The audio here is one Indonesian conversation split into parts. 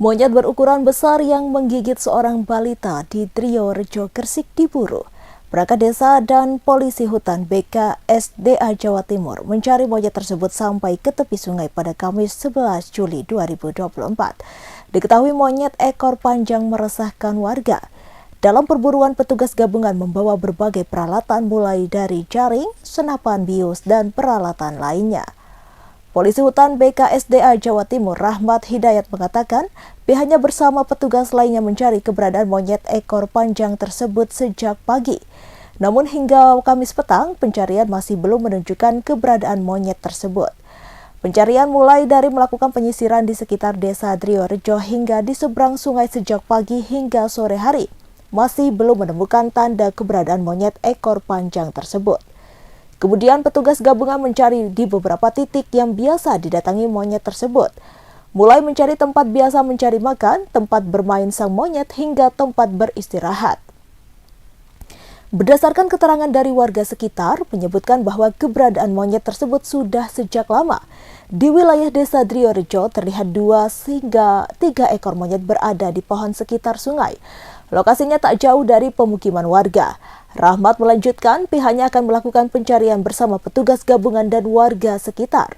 Monyet berukuran besar yang menggigit seorang balita di Triorejo, Gresik diburu. Perangkat desa dan polisi hutan BKSDA Jawa Timur mencari monyet tersebut sampai ke tepi sungai pada Kamis 11 Juli 2024. Diketahui monyet ekor panjang meresahkan warga. Dalam perburuan, petugas gabungan membawa berbagai peralatan mulai dari jaring, senapan bius, dan peralatan lainnya. Polisi hutan BKSDA Jawa Timur Rahmat Hidayat mengatakan pihaknya bersama petugas lainnya mencari keberadaan monyet ekor panjang tersebut sejak pagi. Namun hingga Kamis petang, pencarian masih belum menunjukkan keberadaan monyet tersebut. Pencarian mulai dari melakukan penyisiran di sekitar desa Triorejo hingga di seberang sungai sejak pagi hingga sore hari. Masih belum menemukan tanda keberadaan monyet ekor panjang tersebut. Kemudian petugas gabungan mencari di beberapa titik yang biasa didatangi monyet tersebut. Mulai mencari tempat biasa mencari makan, tempat bermain sang monyet, hingga tempat beristirahat. Berdasarkan keterangan dari warga sekitar, menyebutkan bahwa keberadaan monyet tersebut sudah sejak lama. Di wilayah desa Triorejo terlihat 2 hingga 3 ekor monyet berada di pohon sekitar sungai. Lokasinya tak jauh dari pemukiman warga. Rahmat melanjutkan pihaknya akan melakukan pencarian bersama petugas gabungan dan warga sekitar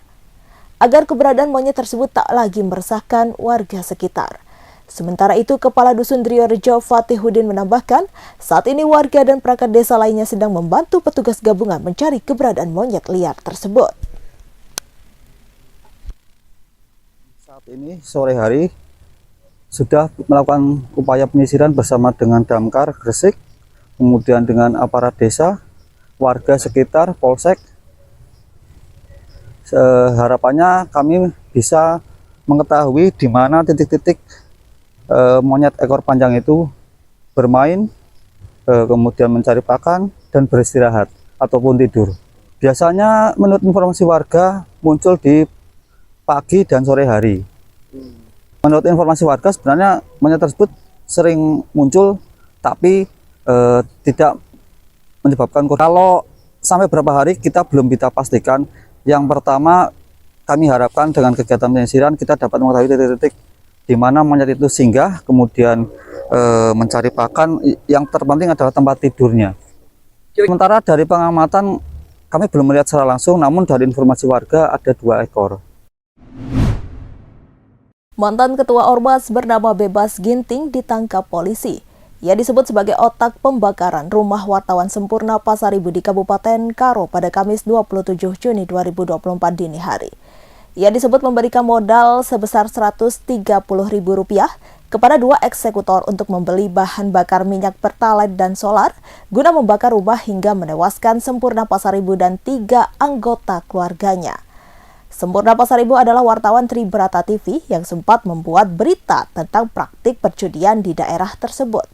agar keberadaan monyet tersebut tak lagi meresahkan warga sekitar. Sementara itu, Kepala Dusun Triorejo Fatihudin menambahkan, saat ini warga dan perangkat desa lainnya sedang membantu petugas gabungan mencari keberadaan monyet liar tersebut. Saat ini sore hari sudah melakukan upaya penyisiran bersama dengan Damkar Gresik, kemudian dengan aparat desa, warga sekitar, polsek. Harapannya kami bisa mengetahui di mana titik-titik monyet ekor panjang itu bermain, kemudian mencari pakan dan beristirahat ataupun tidur. Biasanya menurut informasi warga muncul di pagi dan sore hari. Menurut informasi warga sebenarnya monyet tersebut sering muncul tapi tidak menyebabkan korban. Kalau sampai berapa hari kita belum bisa pastikan. Yang pertama, kami harapkan dengan kegiatan penyisiran kita dapat mengetahui titik-titik di mana monyet itu singgah, kemudian mencari pakan. Yang terpenting adalah tempat tidurnya. Sementara dari pengamatan kami belum melihat secara langsung, namun dari informasi warga ada 2 ekor. Mantan Ketua Ormas bernama Bebas Ginting ditangkap polisi. Ia disebut sebagai otak pembakaran rumah wartawan Sempurna Pasaribu di Kabupaten Karo pada Kamis 27 Juni 2024 dini hari. Ia disebut memberikan modal sebesar Rp130.000 kepada 2 eksekutor untuk membeli bahan bakar minyak pertalite dan solar guna membakar rumah hingga menewaskan Sempurna Pasaribu dan 3 anggota keluarganya. Sempurna Pasaribu adalah wartawan Tribrata TV yang sempat membuat berita tentang praktik perjudian di daerah tersebut.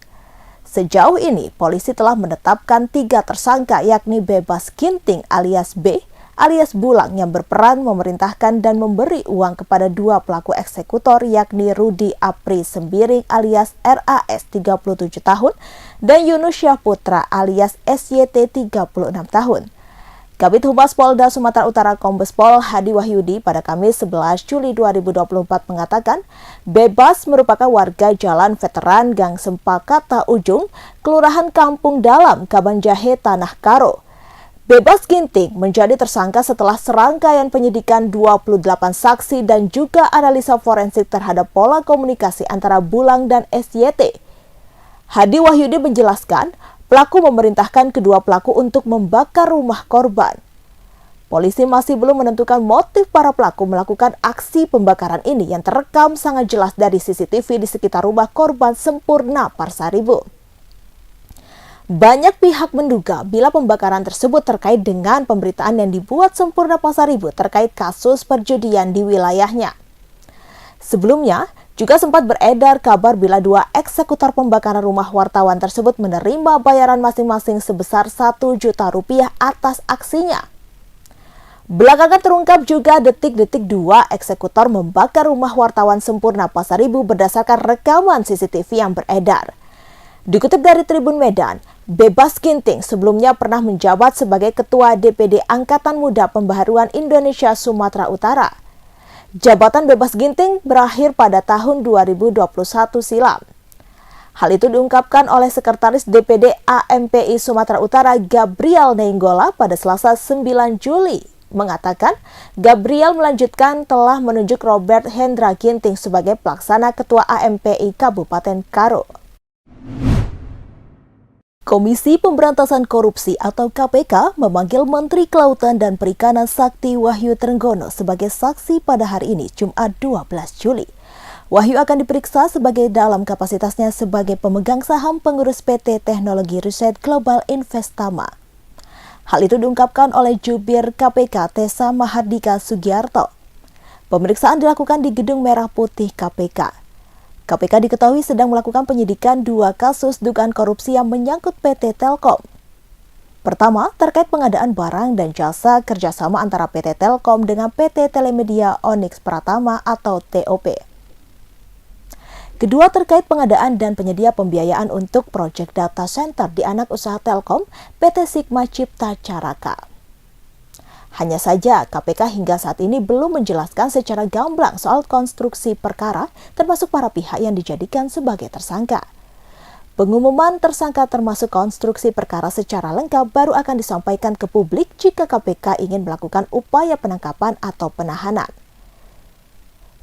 Sejauh ini, polisi telah menetapkan 3 tersangka yakni Bebas Ginting alias B, alias Bulang yang berperan memerintahkan dan memberi uang kepada 2 pelaku eksekutor yakni Rudi Apri Sembiring alias RAS 37 tahun dan Yunus Syahputra alias SYT 36 tahun. Kabid Humas Polda Sumatera Utara Kombes Pol Hadi Wahyudi pada Kamis 11 Juli 2024 mengatakan Bebas merupakan warga Jalan Veteran Gang Sempakata Ujung, Kelurahan Kampung Dalam, Kabanjahe, Tanah Karo. Bebas Ginting menjadi tersangka setelah serangkaian penyidikan 28 saksi dan juga analisa forensik terhadap pola komunikasi antara Bulang dan SYT. Hadi Wahyudi menjelaskan, pelaku memerintahkan kedua pelaku untuk membakar rumah korban. Polisi masih belum menentukan motif para pelaku melakukan aksi pembakaran ini yang terekam sangat jelas dari CCTV di sekitar rumah korban Sempurna Pasaribu. Banyak pihak menduga bila pembakaran tersebut terkait dengan pemberitaan yang dibuat Sempurna Pasaribu terkait kasus perjudian di wilayahnya. Sebelumnya, juga sempat beredar kabar bila 2 eksekutor pembakaran rumah wartawan tersebut menerima bayaran masing-masing sebesar Rp1 juta atas aksinya. Belakangan terungkap juga detik-detik 2 eksekutor membakar rumah wartawan Sempurna Pasaribu berdasarkan rekaman CCTV yang beredar. Dikutip dari Tribun Medan, Bebas Ginting sebelumnya pernah menjabat sebagai Ketua DPD Angkatan Muda Pembaharuan Indonesia Sumatera Utara. Jabatan bebas Ginting berakhir pada tahun 2021 silam. Hal itu diungkapkan oleh Sekretaris DPD AMPI Sumatera Utara Gabriel Nainggola pada Selasa 9 Juli. Mengatakan, Gabriel melanjutkan telah menunjuk Robert Hendra Ginting sebagai pelaksana Ketua AMPI Kabupaten Karo. Komisi Pemberantasan Korupsi atau KPK memanggil Menteri Kelautan dan Perikanan Sakti Wahyu Trenggono sebagai saksi pada hari ini, Jumat 12 Juli. Wahyu akan diperiksa sebagai dalam kapasitasnya sebagai pemegang saham pengurus PT Teknologi Riset Global Investama. Hal itu diungkapkan oleh Jubir KPK Tessa Mahardika Sugiarto. Pemeriksaan dilakukan di Gedung Merah Putih KPK. KPK diketahui sedang melakukan penyidikan 2 kasus dugaan korupsi yang menyangkut PT Telkom. Pertama, terkait pengadaan barang dan jasa kerjasama antara PT Telkom dengan PT Telemedia Onyx Pratama atau TOP. Kedua, terkait pengadaan dan penyedia pembiayaan untuk proyek data center di anak usaha Telkom, PT Sigma Cipta Caraka. Hanya saja, KPK hingga saat ini belum menjelaskan secara gamblang soal konstruksi perkara, termasuk para pihak yang dijadikan sebagai tersangka. Pengumuman tersangka termasuk konstruksi perkara secara lengkap baru akan disampaikan ke publik jika KPK ingin melakukan upaya penangkapan atau penahanan.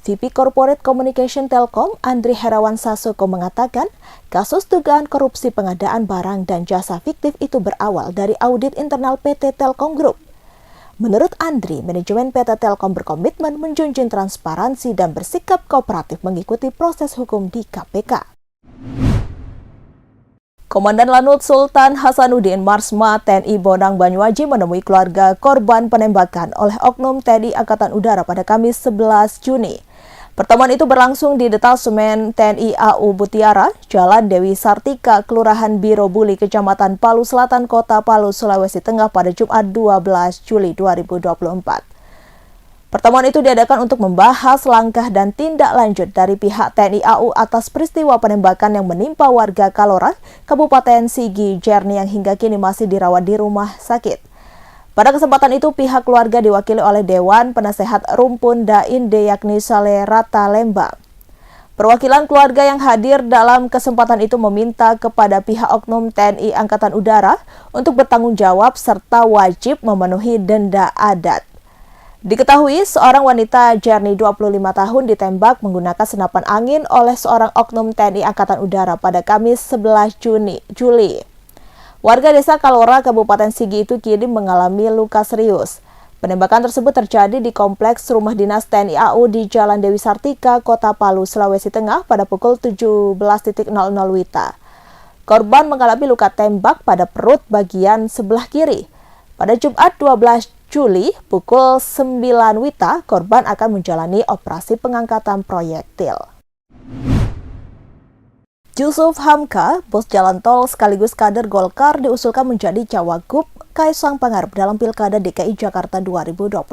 VP Corporate Communication Telkom, Andri Herawan Sasoko mengatakan, kasus dugaan korupsi pengadaan barang dan jasa fiktif itu berawal dari audit internal PT Telkom Group. Menurut Andri, manajemen PT Telkom berkomitmen menjunjung transparansi dan bersikap kooperatif mengikuti proses hukum di KPK. Komandan Lanut Sultan Hasanuddin Marsma TNI Bonang Banyuaji menemui keluarga korban penembakan oleh oknum TNI Angkatan Udara pada Kamis 11 Juni. Pertemuan itu berlangsung di Detasemen TNI AU Mutiara, Jalan Dewi Sartika, Kelurahan Biro Buli, Kecamatan Palu Selatan, Kota Palu, Sulawesi Tengah pada Jumat 12 Juli 2024. Pertemuan itu diadakan untuk membahas langkah dan tindak lanjut dari pihak TNI AU atas peristiwa penembakan yang menimpa warga Kalora, Kabupaten Sigi Jerni yang hingga kini masih dirawat di rumah sakit. Pada kesempatan itu, pihak keluarga diwakili oleh Dewan Penasehat Rumpun Dainde yakni Saleh Rata Lemba. Perwakilan keluarga yang hadir dalam kesempatan itu meminta kepada pihak oknum TNI Angkatan Udara untuk bertanggung jawab serta wajib memenuhi denda adat. Diketahui seorang wanita Jerni 25 tahun ditembak menggunakan senapan angin oleh seorang oknum TNI Angkatan Udara pada Kamis 11 Juli. Warga desa Kalora, Kabupaten Sigi itu kini mengalami luka serius. Penembakan tersebut terjadi di kompleks rumah dinas TNI AU di Jalan Dewi Sartika, Kota Palu, Sulawesi Tengah pada pukul 17.00 WITA. Korban mengalami luka tembak pada perut bagian sebelah kiri. Pada Jumat 12 Juli, pukul 9 WITA, korban akan menjalani operasi pengangkatan proyektil. Jusuf Hamka, bos jalan tol sekaligus kader Golkar, diusulkan menjadi cawagup Kaisang Pangarep dalam Pilkada DKI Jakarta 2024.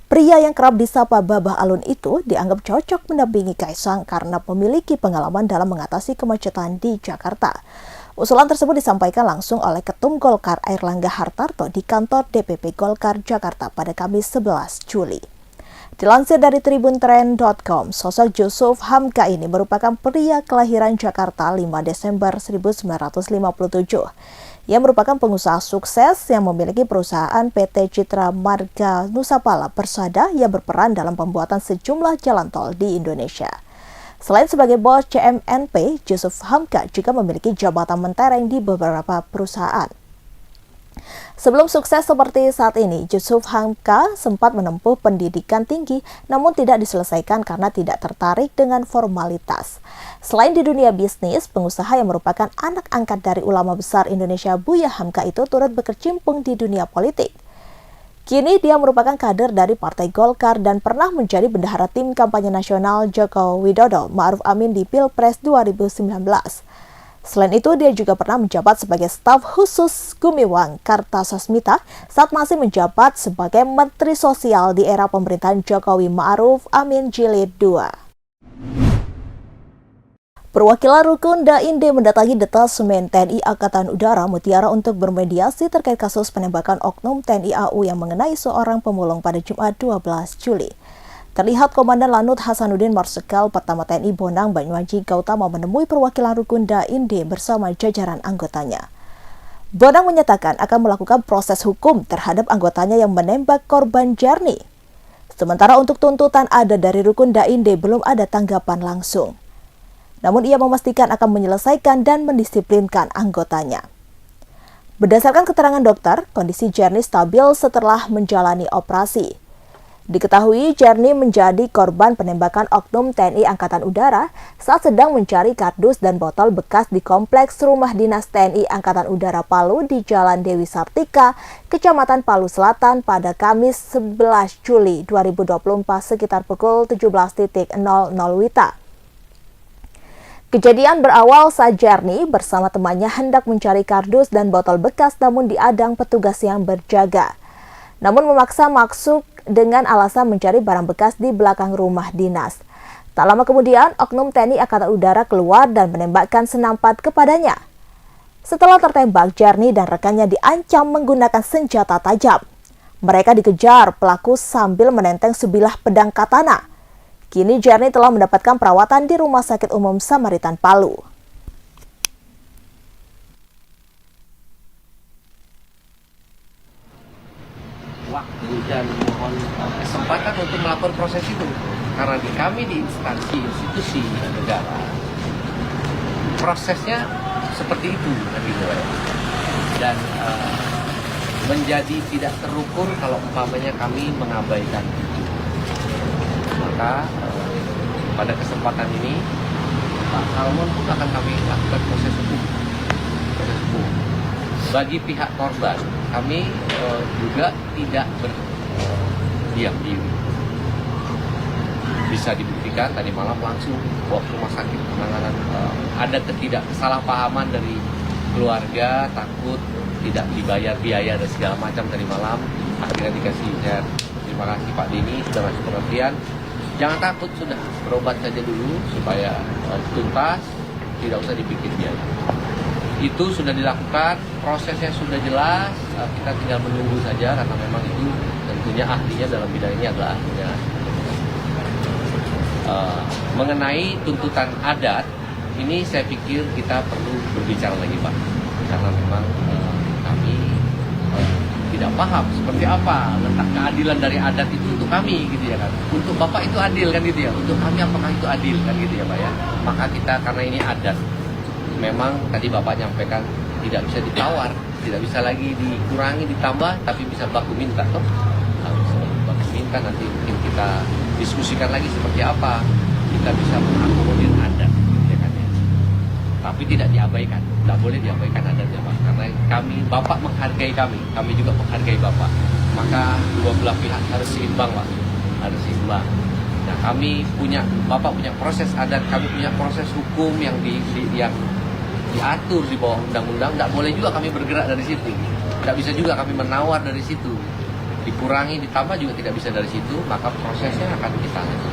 Pria yang kerap disapa Babah Alun itu dianggap cocok mendampingi Kaisang karena memiliki pengalaman dalam mengatasi kemacetan di Jakarta. Usulan tersebut disampaikan langsung oleh Ketum Golkar Airlangga Hartarto di kantor DPP Golkar Jakarta pada Kamis 11 Juli. Dilansir dari tribuntrend.com, sosok Jusuf Hamka ini merupakan pria kelahiran Jakarta 5 Desember 1957. Ia merupakan pengusaha sukses yang memiliki perusahaan PT Citra Marga Nusapala Persada yang berperan dalam pembuatan sejumlah jalan tol di Indonesia. Selain sebagai bos CMNP, Jusuf Hamka juga memiliki jabatan mentereng di beberapa perusahaan. Sebelum sukses seperti saat ini, Jusuf Hamka sempat menempuh pendidikan tinggi namun tidak diselesaikan karena tidak tertarik dengan formalitas. Selain di dunia bisnis, pengusaha yang merupakan anak angkat dari ulama besar Indonesia Buya Hamka itu turut berkecimpung di dunia politik. Kini dia merupakan kader dari Partai Golkar dan pernah menjadi bendahara tim kampanye nasional Joko Widodo Ma'ruf Amin di Pilpres 2019. Selain itu, dia juga pernah menjabat sebagai staf khusus Gumiwang Kartasasmita saat masih menjabat sebagai Menteri Sosial di era pemerintahan Jokowi Ma'ruf Amin Jilid II. Perwakilan Rukun Dainde mendatangi Detasemen TNI Angkatan Udara Mutiara untuk bermediasi terkait kasus penembakan oknum TNI AU yang mengenai seorang pemulung pada Jumat 12 Juli. Terlihat Komandan Lanut Hasanuddin Marsikal Pertama TNI Bonang Banyuaji Gautama menemui perwakilan Rukun Dainde bersama jajaran anggotanya. Bonang menyatakan akan melakukan proses hukum terhadap anggotanya yang menembak korban Jarni. Sementara untuk tuntutan ada dari Rukun Dainde belum ada tanggapan langsung. Namun ia memastikan akan menyelesaikan dan mendisiplinkan anggotanya. Berdasarkan keterangan dokter, kondisi Jarni stabil setelah menjalani operasi. Diketahui Jarni menjadi korban penembakan oknum TNI Angkatan Udara saat sedang mencari kardus dan botol bekas di kompleks rumah dinas TNI Angkatan Udara Palu di Jalan Dewi Sartika, Kecamatan Palu Selatan pada Kamis 11 Juli 2024 sekitar pukul 17.00 WITA. Kejadian berawal saat Jarni bersama temannya hendak mencari kardus dan botol bekas namun diadang petugas yang berjaga. Namun memaksa masuk dengan alasan mencari barang bekas di belakang rumah dinas. Tak lama kemudian, oknum TNI Angkatan Udara keluar dan menembakkan senampat kepadanya. Setelah tertembak, Jarni dan rekannya diancam menggunakan senjata tajam. Mereka dikejar pelaku sambil menenteng sebilah pedang katana. Kini Jarni telah mendapatkan perawatan di Rumah Sakit Umum Samaritan Palu. Waktu dan mohon kesempatan untuk melakukan proses itu, karena kami di instansi institusi negara prosesnya seperti itu gitu ya. Dan menjadi tidak terukur kalau umpamanya kami mengabaikan itu. Maka pada kesempatan ini Pak Salmon pun akan kami lakukan proses hukum. Bagi pihak korban, kami juga tidak berdiam diri. Bisa dibuktikan tadi malam langsung bawa ke rumah sakit penanganan. Ada ketidaksalahpahaman dari keluarga, takut tidak dibayar biaya dan segala macam tadi malam. Akhirnya dikasih share. Terima kasih Pak Dini sudah ngasih pengertian. Jangan takut, sudah berobat saja dulu supaya tuntas, tidak usah dipikir biaya. Itu sudah dilakukan, prosesnya sudah jelas, kita tinggal menunggu saja karena memang itu tentunya ahlinya dalam bidang ini adalah ahlinya. Mengenai tuntutan adat, ini saya pikir kita perlu berbicara lagi Pak, karena memang kami tidak paham seperti apa letak keadilan dari adat itu untuk kami gitu ya kan. Untuk Bapak itu adil kan gitu ya, untuk kami apakah itu adil kan gitu ya Pak ya. Maka kita karena ini adat, memang tadi Bapak nyampaikan tidak bisa ditawar, tidak bisa lagi dikurangi, ditambah, tapi bisa baku minta toh. Bisa baku minta, nanti mungkin kita diskusikan lagi seperti apa kita bisa mengakomodir adat, ya kan ya. Tapi tidak diabaikan, tidak boleh diabaikan adatnya Pak, karena kami, Bapak menghargai kami juga menghargai Bapak. Maka dua belah pihak harus seimbang Pak, harus seimbang. Nah kami punya, Bapak punya proses adat, kami punya proses hukum yang yang diatur di bawah undang-undang. Tidak boleh juga kami bergerak dari situ, tidak bisa juga kami menawar dari situ, dikurangi ditambah juga tidak bisa dari situ. Maka prosesnya akan kita lakukan.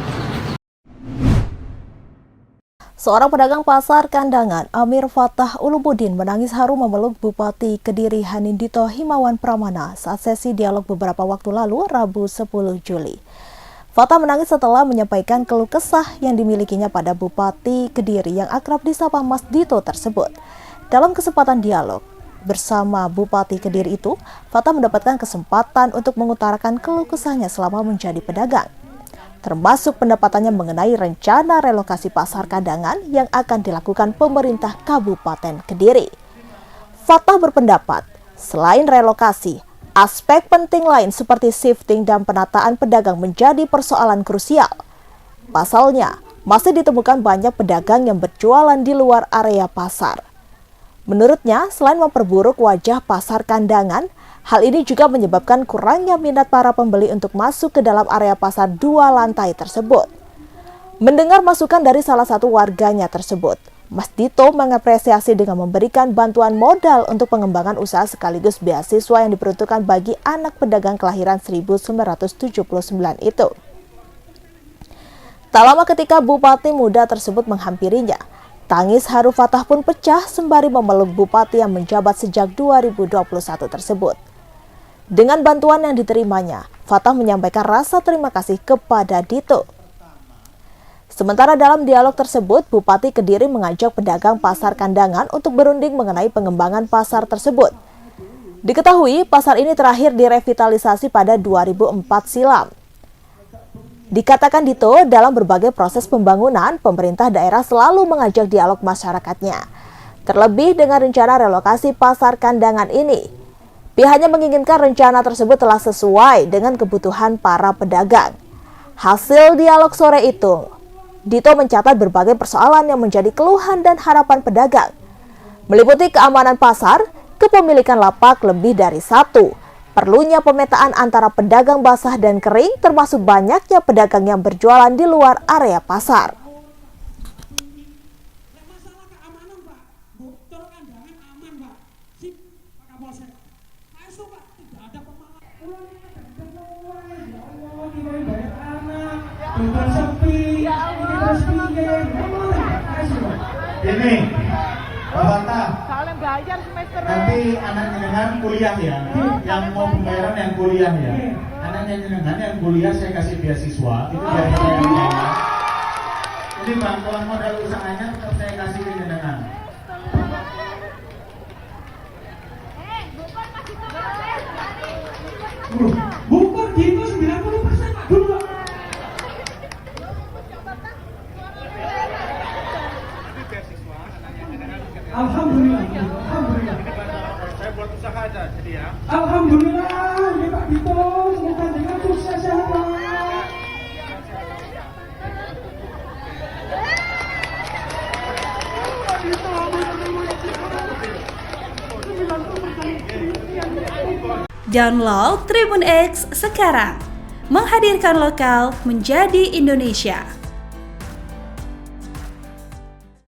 Seorang pedagang pasar Kandangan, Amir Fatah Ulumuddin, menangis haru memeluk Bupati Kediri Hanindito Himawan Pramana saat sesi dialog beberapa waktu lalu, Rabu 10 Juli. Fatah menangis setelah menyampaikan keluh kesah yang dimilikinya pada Bupati Kediri yang akrab disapa Mas Dito tersebut. Dalam kesempatan dialog bersama Bupati Kediri itu, Fatah mendapatkan kesempatan untuk mengutarakan keluh kesahnya selama menjadi pedagang, termasuk pendapatannya mengenai rencana relokasi pasar Kandangan yang akan dilakukan pemerintah Kabupaten Kediri. Fatah berpendapat, selain relokasi, aspek penting lain seperti shifting dan penataan pedagang menjadi persoalan krusial. Pasalnya, masih ditemukan banyak pedagang yang berjualan di luar area pasar. Menurutnya, selain memperburuk wajah pasar Kandangan, hal ini juga menyebabkan kurangnya minat para pembeli untuk masuk ke dalam area pasar 2 lantai tersebut. Mendengar masukan dari salah satu warganya tersebut, Mas Dito mengapresiasi dengan memberikan bantuan modal untuk pengembangan usaha sekaligus beasiswa yang diperuntukkan bagi anak pedagang kelahiran 1979 itu. Tak lama ketika Bupati muda tersebut menghampirinya, tangis haru Fatah pun pecah sembari memeluk Bupati yang menjabat sejak 2021 tersebut. Dengan bantuan yang diterimanya, Fatah menyampaikan rasa terima kasih kepada Dito. Sementara dalam dialog tersebut, Bupati Kediri mengajak pedagang pasar kandangan untuk berunding mengenai pengembangan pasar tersebut. Diketahui, pasar ini terakhir direvitalisasi pada 2004 silam. Dikatakan Dito, dalam berbagai proses pembangunan, pemerintah daerah selalu mengajak dialog masyarakatnya. Terlebih dengan rencana relokasi pasar kandangan ini. Pihaknya menginginkan rencana tersebut telah sesuai dengan kebutuhan para pedagang. Hasil dialog sore itu, Dito mencatat berbagai persoalan yang menjadi keluhan dan harapan pedagang. Meliputi keamanan pasar, kepemilikan lapak lebih dari satu, perlunya pemetaan antara pedagang basah dan kering, termasuk banyaknya pedagang yang berjualan di luar area pasar. Masalah keamanan, Pak. Betul kandangan aman, Pak. Sip, Pak Kapolsek. Masuk, Pak. Tidak ada pemalas. Pulang ya Allah, kita bayar anak. Betul sepi. Ini terus pinggir. Ini, Pak Fatah. Kalian bayar semester. Nanti anak jenengan kuliah ya. Yang mau pembayaran yang kuliah ya. Anaknya jenengan yang kuliah saya kasih beasiswa. Itu dari saya yang bayar. Ini bantuan modal usahanya tetap saya kasih ke jenengan. Bukan gitu 90% Pak. Dulu, Pak. Alhamdulillah. Alhamdulillah. Saya buat usaha aja jadi ya. Alhamdulillah, ya Pak Dito, semoga dengan sukses ya Pak. Download Tribun X sekarang, menghadirkan lokal menjadi Indonesia.